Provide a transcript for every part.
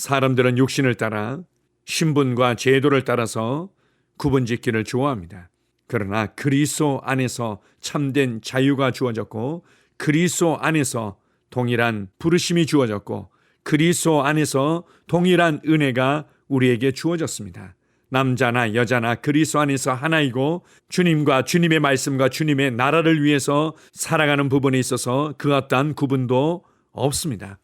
사람들은 육신을 따라 신분과 제도를 따라서 구분짓기를 좋아합니다. 그러나 그리스도 안에서 참된 자유가 주어졌고, 그리스도 안에서 동일한 부르심이 주어졌고, 그리스도 안에서 동일한 은혜가 우리에게 주어졌습니다. 남자나 여자나 그리스도 안에서 하나이고, 주님과 주님의 말씀과 주님의 나라를 위해서 살아가는 부분에 있어서 그 어떠한 구분도 없습니다.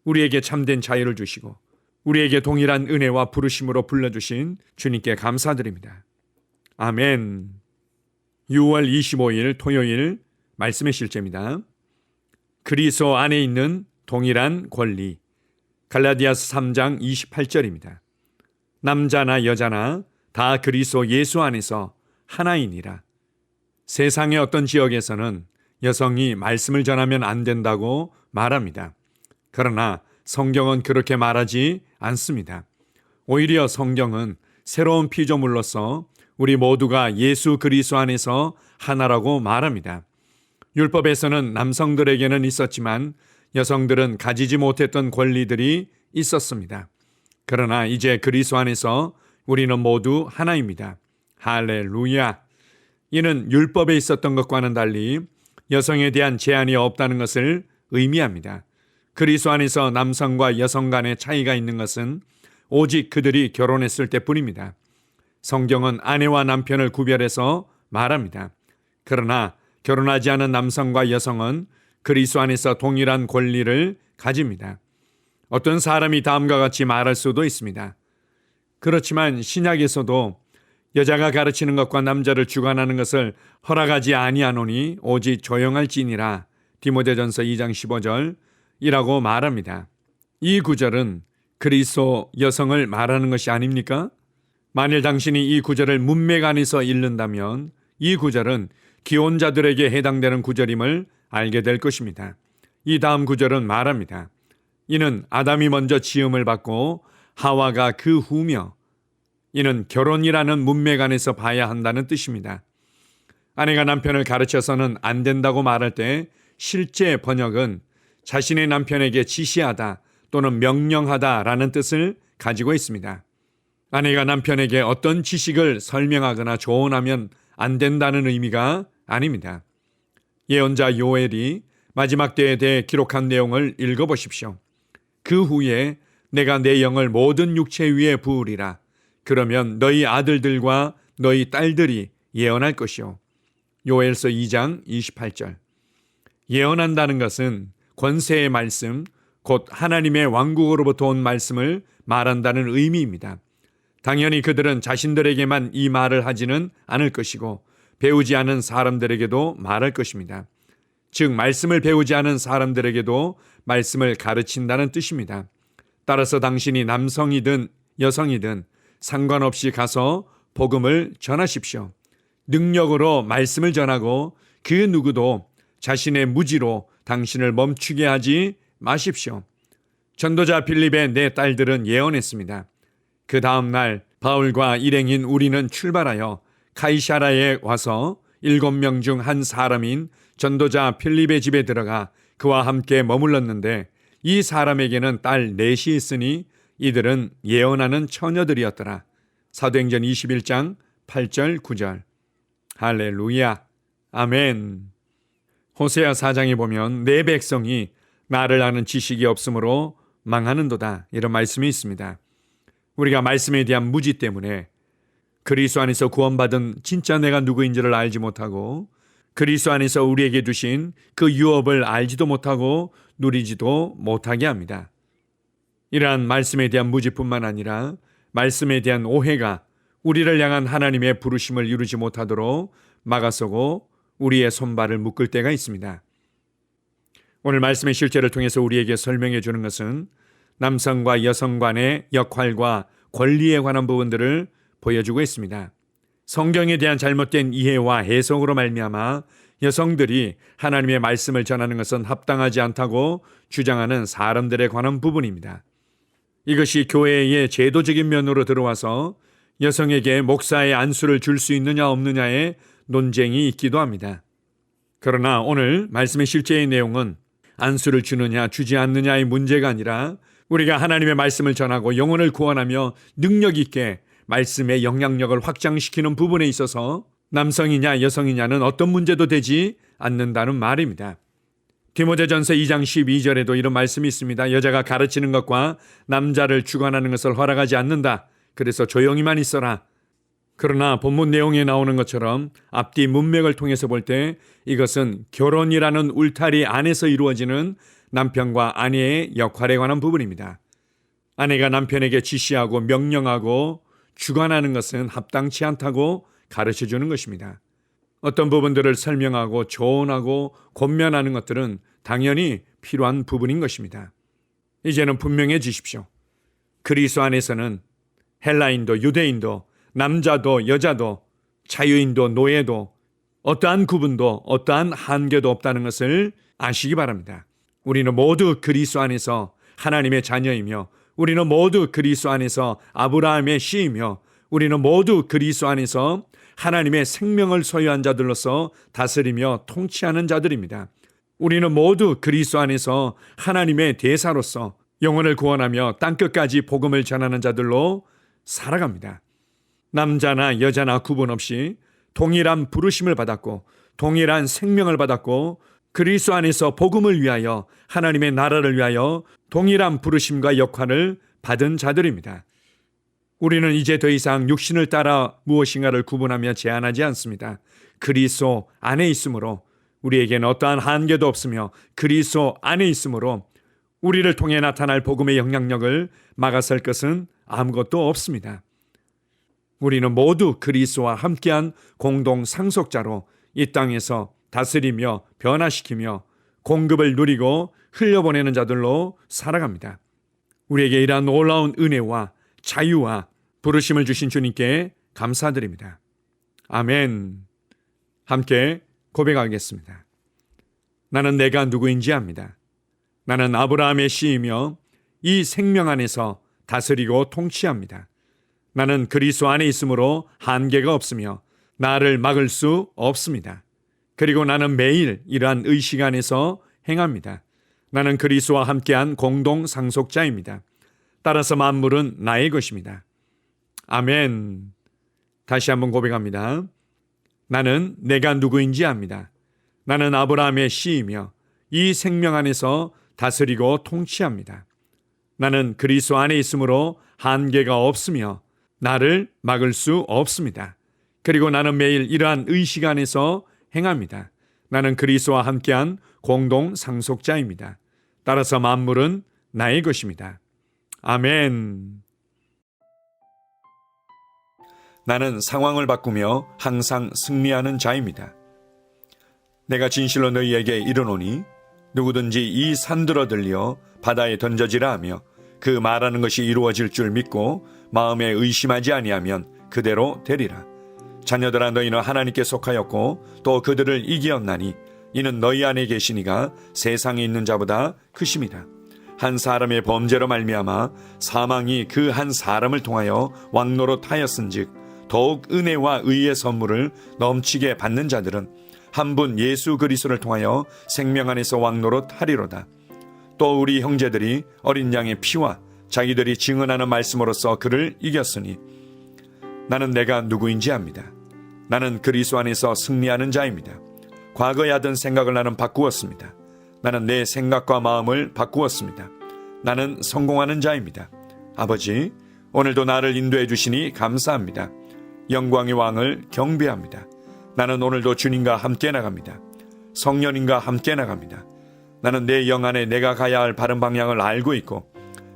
우리에게 참된 자유를 주시고 우리에게 동일한 은혜와 부르심으로 불러주신 주님께 감사드립니다. 아멘. 6월 25일 토요일 말씀의 실제입니다. 그리스도 안에 있는 동일한 권리. 갈라디아서 3장 28절입니다. 남자나 여자나 다 그리스도 예수 안에서 하나이니라. 세상의 어떤 지역에서는 여성이 말씀을 전하면 안 된다고 말합니다. 그러나 성경은 그렇게 말하지 않습니다. 오히려 성경은 새로운 피조물로서 우리 모두가 예수 그리스도 안에서 하나라고 말합니다. 율법에서는 남성들에게는 있었지만 여성들은 가지지 못했던 권리들이 있었습니다. 그러나 이제 그리스도 안에서 우리는 모두 하나입니다. 할렐루야. 이는 율법에 있었던 것과는 달리 여성에 대한 제한이 없다는 것을 의미합니다. 그리스도 안에서 남성과 여성 간의 차이가 있는 것은 오직 그들이 결혼했을 때뿐입니다. 성경은 아내와 남편을 구별해서 말합니다. 그러나 결혼하지 않은 남성과 여성은 그리스도 안에서 동일한 권리를 가집니다. 어떤 사람이 다음과 같이 말할 수도 있습니다. 그렇지만 신약에서도 여자가 가르치는 것과 남자를 주관하는 것을 허락하지 아니하노니 오직 조용할지니라. 디모데전서 2장 15절 이라고 말합니다. 이 구절은 그리스도 여성을 말하는 것이 아닙니까? 만일 당신이 이 구절을 문맥 안에서 읽는다면 이 구절은 기혼자들에게 해당되는 구절임을 알게 될 것입니다. 이 다음 구절은 말합니다. 이는 아담이 먼저 지음을 받고 하와가 그 후며, 이는 결혼이라는 문맥 안에서 봐야 한다는 뜻입니다. 아내가 남편을 가르쳐서는 안 된다고 말할 때 실제 번역은 자신의 남편에게 지시하다 또는 명령하다라는 뜻을 가지고 있습니다. 아내가 남편에게 어떤 지식을 설명하거나 조언하면 안 된다는 의미가 아닙니다. 예언자 요엘이 마지막 때에 대해 기록한 내용을 읽어보십시오. 그 후에 내가 내 영을 모든 육체 위에 부으리라. 그러면 너희 아들들과 너희 딸들이 예언할 것이요. 요엘서 2장 28절. 예언한다는 것은 권세의 말씀, 곧 하나님의 왕국으로부터 온 말씀을 말한다는 의미입니다. 당연히 그들은 자신들에게만 이 말을 하지는 않을 것이고 배우지 않은 사람들에게도 말할 것입니다. 즉 말씀을 배우지 않은 사람들에게도 말씀을 가르친다는 뜻입니다. 따라서 당신이 남성이든 여성이든 상관없이 가서 복음을 전하십시오. 능력으로 말씀을 전하고 그 누구도 자신의 무지로 당신을 멈추게 하지 마십시오. 전도자 빌립의 네 딸들은 예언했습니다. 그 다음 날 바울과 일행인 우리는 출발하여 카이사라에 와서 7명 중 한 사람인 전도자 필립의 집에 들어가 그와 함께 머물렀는데 이 사람에게는 딸 넷이 있으니 이들은 예언하는 처녀들이었더라. 사도행전 21장 8절 9절. 할렐루야. 아멘. 호세아 4장에 보면 내 백성이 나를 아는 지식이 없으므로 망하는도다. 이런 말씀이 있습니다. 우리가 말씀에 대한 무지 때문에 그리스도 안에서 구원받은 진짜 내가 누구인지를 알지 못하고 그리스도 안에서 우리에게 두신 그 유업을 알지도 못하고 누리지도 못하게 합니다. 이러한 말씀에 대한 무지뿐만 아니라 말씀에 대한 오해가 우리를 향한 하나님의 부르심을 이루지 못하도록 막아서고 우리의 손발을 묶을 때가 있습니다. 오늘 말씀의 실제를 통해서 우리에게 설명해 주는 것은 남성과 여성 간의 역할과 권리에 관한 부분들을 보여주고 있습니다. 성경에 대한 잘못된 이해와 해석으로 말미암아 여성들이 하나님의 말씀을 전하는 것은 합당하지 않다고 주장하는 사람들에 관한 부분입니다. 이것이 교회의 제도적인 면으로 들어와서 여성에게 목사의 안수를 줄 수 있느냐 없느냐의 논쟁이 있기도 합니다. 그러나 오늘 말씀의 실제의 내용은 안수를 주느냐 주지 않느냐의 문제가 아니라 우리가 하나님의 말씀을 전하고 영혼을 구원하며 능력 있게 말씀의 영향력을 확장시키는 부분에 있어서 남성이냐 여성이냐는 어떤 문제도 되지 않는다는 말입니다. 디모데전서 2장 12절에도 이런 말씀이 있습니다. 여자가 가르치는 것과 남자를 주관하는 것을 허락하지 않는다. 그래서 조용히만 있어라. 그러나 본문 내용에 나오는 것처럼 앞뒤 문맥을 통해서 볼 때 이것은 결혼이라는 울타리 안에서 이루어지는 남편과 아내의 역할에 관한 부분입니다. 아내가 남편에게 지시하고 명령하고 주관하는 것은 합당치 않다고 가르쳐주는 것입니다. 어떤 부분들을 설명하고 조언하고 권면하는 것들은 당연히 필요한 부분인 것입니다. 이제는 분명해지십시오. 그리스도 안에서는 헬라인도 유대인도 남자도 여자도 자유인도 노예도 어떠한 구분도 어떠한 한계도 없다는 것을 아시기 바랍니다. 우리는 모두 그리스도 안에서 하나님의 자녀이며 우리는 모두 그리스도 안에서 아브라함의 씨이며 우리는 모두 그리스도 안에서 하나님의 생명을 소유한 자들로서 다스리며 통치하는 자들입니다. 우리는 모두 그리스도 안에서 하나님의 대사로서 영혼을 구원하며 땅끝까지 복음을 전하는 자들로 살아갑니다. 남자나 여자나 구분 없이 동일한 부르심을 받았고 동일한 생명을 받았고 그리스도 안에서 복음을 위하여 하나님의 나라를 위하여 동일한 부르심과 역할을 받은 자들입니다. 우리는 이제 더 이상 육신을 따라 무엇인가를 구분하며 제한하지 않습니다. 그리스도 안에 있으므로 우리에게는 어떠한 한계도 없으며 그리스도 안에 있으므로 우리를 통해 나타날 복음의 영향력을 막아설 것은 아무것도 없습니다. 우리는 모두 그리스도와 함께한 공동 상속자로 이 땅에서 다스리며 변화시키며 공급을 누리고 흘려보내는 자들로 살아갑니다. 우리에게 이러한 놀라운 은혜와 자유와 부르심을 주신 주님께 감사드립니다. 아멘. 함께 고백하겠습니다. 나는 내가 누구인지 압니다. 나는 아브라함의 씨이며 이 생명 안에서 다스리고 통치합니다. 나는 그리스도 안에 있으므로 한계가 없으며 나를 막을 수 없습니다. 그리고 나는 매일 이러한 의식 안에서 행합니다. 나는 그리스도와 함께한 공동 상속자입니다. 따라서 만물은 나의 것입니다. 아멘. 다시 한번 고백합니다. 나는 내가 누구인지 압니다. 나는 아브라함의 씨이며 이 생명 안에서 다스리고 통치합니다. 나는 그리스도 안에 있으므로 한계가 없으며 나를 막을 수 없습니다. 그리고 나는 매일 이러한 의식 안에서 행합니다. 나는 그리스도와 함께한 공동 상속자입니다. 따라서 만물은 나의 것입니다. 아멘. 나는 상황을 바꾸며 항상 승리하는 자입니다. 내가 진실로 너희에게 이르노니 누구든지 이 산들어 들려 바다에 던져지라 하며 그 말하는 것이 이루어질 줄 믿고 마음에 의심하지 아니하면 그대로 되리라. 자녀들아 너희는 하나님께 속하였고 또 그들을 이기었나니 이는 너희 안에 계시니가 세상에 있는 자보다 크심이라. 한 사람의 범죄로 말미암아 사망이 그 한 사람을 통하여 왕노릇하였은즉 더욱 은혜와 의의 선물을 넘치게 받는 자들은 한 분 예수 그리스도를 통하여 생명 안에서 왕노릇하리로다. 또 우리 형제들이 어린 양의 피와 자기들이 증언하는 말씀으로써 그를 이겼으니 나는 내가 누구인지 압니다. 나는 그리스도 안에서 승리하는 자입니다. 과거에 하던 생각을 나는 바꾸었습니다. 나는 내 생각과 마음을 바꾸었습니다. 나는 성공하는 자입니다. 아버지, 오늘도 나를 인도해 주시니 감사합니다. 영광의 왕을 경배합니다. 나는 오늘도 주님과 함께 나갑니다. 성령님과 함께 나갑니다. 나는 내 영 안에 내가 가야 할 바른 방향을 알고 있고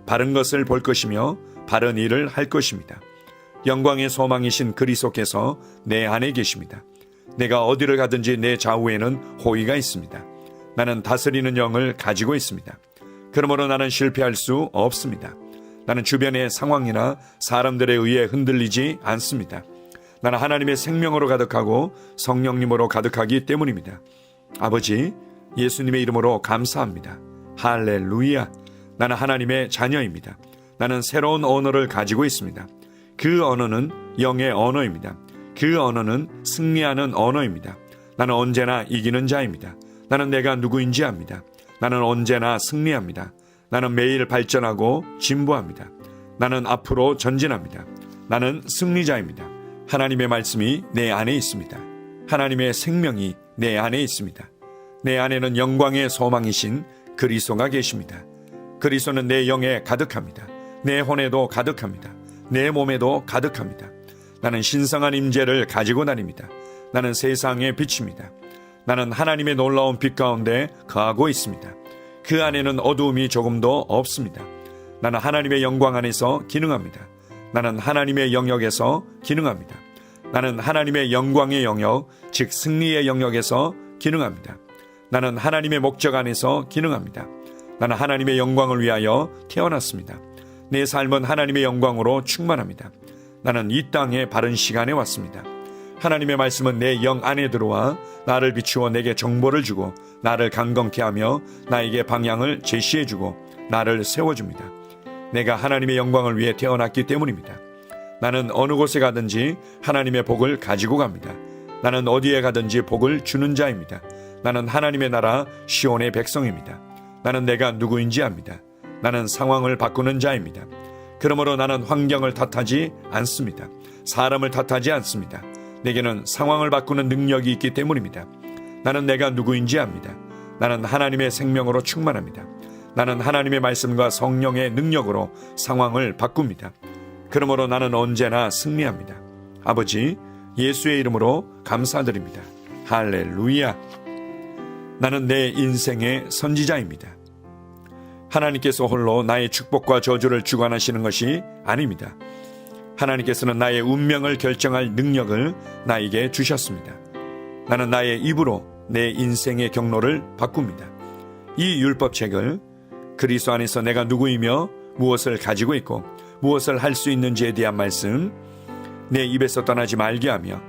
바른 것을 볼 것이며 바른 일을 할 것입니다. 영광의 소망이신 그리스도께서 내 안에 계십니다. 내가 어디를 가든지 내 좌우에는 호의가 있습니다. 나는 다스리는 영을 가지고 있습니다. 그러므로 나는 실패할 수 없습니다. 나는 주변의 상황이나 사람들에 의해 흔들리지 않습니다. 나는 하나님의 생명으로 가득하고 성령님으로 가득하기 때문입니다. 아버지, 예수님의 이름으로 감사합니다. 할렐루야. 나는 하나님의 자녀입니다. 나는 새로운 언어를 가지고 있습니다. 그 언어는 영의 언어입니다. 그 언어는 승리하는 언어입니다. 나는 언제나 이기는 자입니다. 나는 내가 누구인지 압니다. 나는 언제나 승리합니다. 나는 매일 발전하고 진보합니다. 나는 앞으로 전진합니다. 나는 승리자입니다. 하나님의 말씀이 내 안에 있습니다. 하나님의 생명이 내 안에 있습니다. 내 안에는 영광의 소망이신 그리스도가 계십니다. 그리스도는 내 영에 가득합니다. 내 혼에도 가득합니다. 내 몸에도 가득합니다. 나는 신성한 임재를 가지고 다닙니다. 나는 세상의 빛입니다. 나는 하나님의 놀라운 빛 가운데 거하고 있습니다. 그 안에는 어두움이 조금도 없습니다. 나는 하나님의 영광 안에서 기능합니다. 나는 하나님의 영역에서 기능합니다. 나는 하나님의 영광의 영역, 즉 승리의 영역에서 기능합니다. 나는 하나님의 목적 안에서 기능합니다. 나는 하나님의 영광을 위하여 태어났습니다. 내 삶은 하나님의 영광으로 충만합니다. 나는 이 땅에 바른 시간에 왔습니다. 하나님의 말씀은 내 영 안에 들어와 나를 비추어 내게 정보를 주고 나를 강건케 하며 나에게 방향을 제시해 주고 나를 세워줍니다. 내가 하나님의 영광을 위해 태어났기 때문입니다. 나는 어느 곳에 가든지 하나님의 복을 가지고 갑니다. 나는 어디에 가든지 복을 주는 자입니다. 나는 하나님의 나라 시온의 백성입니다. 나는 내가 누구인지 압니다. 나는 상황을 바꾸는 자입니다. 그러므로 나는 환경을 탓하지 않습니다. 사람을 탓하지 않습니다. 내게는 상황을 바꾸는 능력이 있기 때문입니다. 나는 내가 누구인지 압니다. 나는 하나님의 생명으로 충만합니다. 나는 하나님의 말씀과 성령의 능력으로 상황을 바꿉니다. 그러므로 나는 언제나 승리합니다. 아버지, 예수의 이름으로 감사드립니다. 할렐루야. 나는 내 인생의 선지자입니다. 하나님께서 홀로 나의 축복과 저주를 주관하시는 것이 아닙니다. 하나님께서는 나의 운명을 결정할 능력을 나에게 주셨습니다. 나는 나의 입으로 내 인생의 경로를 바꿉니다. 이 율법책을 그리스도 안에서 내가 누구이며 무엇을 가지고 있고 무엇을 할 수 있는지에 대한 말씀 내 입에서 떠나지 말게 하며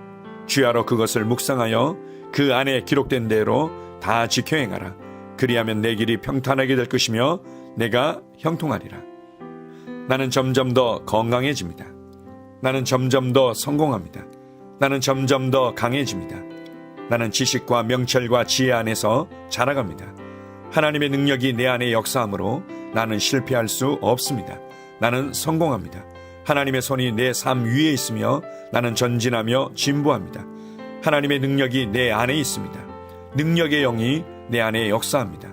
주야로 그것을 묵상하여 그 안에 기록된 대로 다 지켜 행하라. 그리하면 내 길이 평탄하게 될 것이며 내가 형통하리라. 나는 점점 더 건강해집니다. 나는 점점 더 성공합니다. 나는 점점 더 강해집니다. 나는 지식과 명철과 지혜 안에서 자라갑니다. 하나님의 능력이 내 안에 역사하므로 나는 실패할 수 없습니다. 나는 성공합니다. 하나님의 손이 내 삶 위에 있으며 나는 전진하며 진보합니다. 하나님의 능력이 내 안에 있습니다. 능력의 영이 내 안에 역사합니다.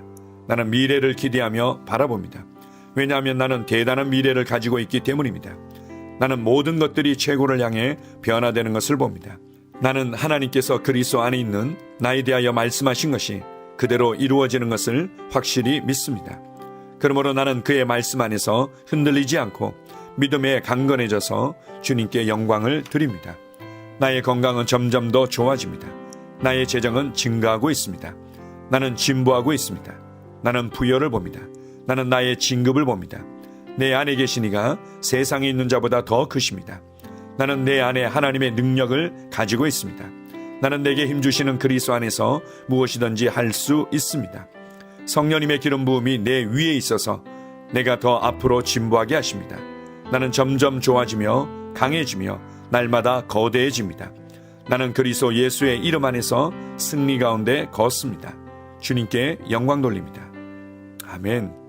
나는 미래를 기대하며 바라봅니다. 왜냐하면 나는 대단한 미래를 가지고 있기 때문입니다. 나는 모든 것들이 최고를 향해 변화되는 것을 봅니다. 나는 하나님께서 그리스도 안에 있는 나에 대하여 말씀하신 것이 그대로 이루어지는 것을 확실히 믿습니다. 그러므로 나는 그의 말씀 안에서 흔들리지 않고 믿음에 강건해져서 주님께 영광을 드립니다. 나의 건강은 점점 더 좋아집니다. 나의 재정은 증가하고 있습니다. 나는 진보하고 있습니다. 나는 부여를 봅니다. 나는 나의 진급을 봅니다. 내 안에 계신 이가 세상에 있는 자보다 더 크십니다. 나는 내 안에 하나님의 능력을 가지고 있습니다. 나는 내게 힘주시는 그리스도 안에서 무엇이든지 할 수 있습니다. 성령님의 기름 부음이 내 위에 있어서 내가 더 앞으로 진보하게 하십니다. 나는 점점 좋아지며 강해지며 날마다 거대해집니다. 나는 그리스도 예수의 이름 안에서 승리 가운데 걷습니다. 주님께 영광 돌립니다. 아멘.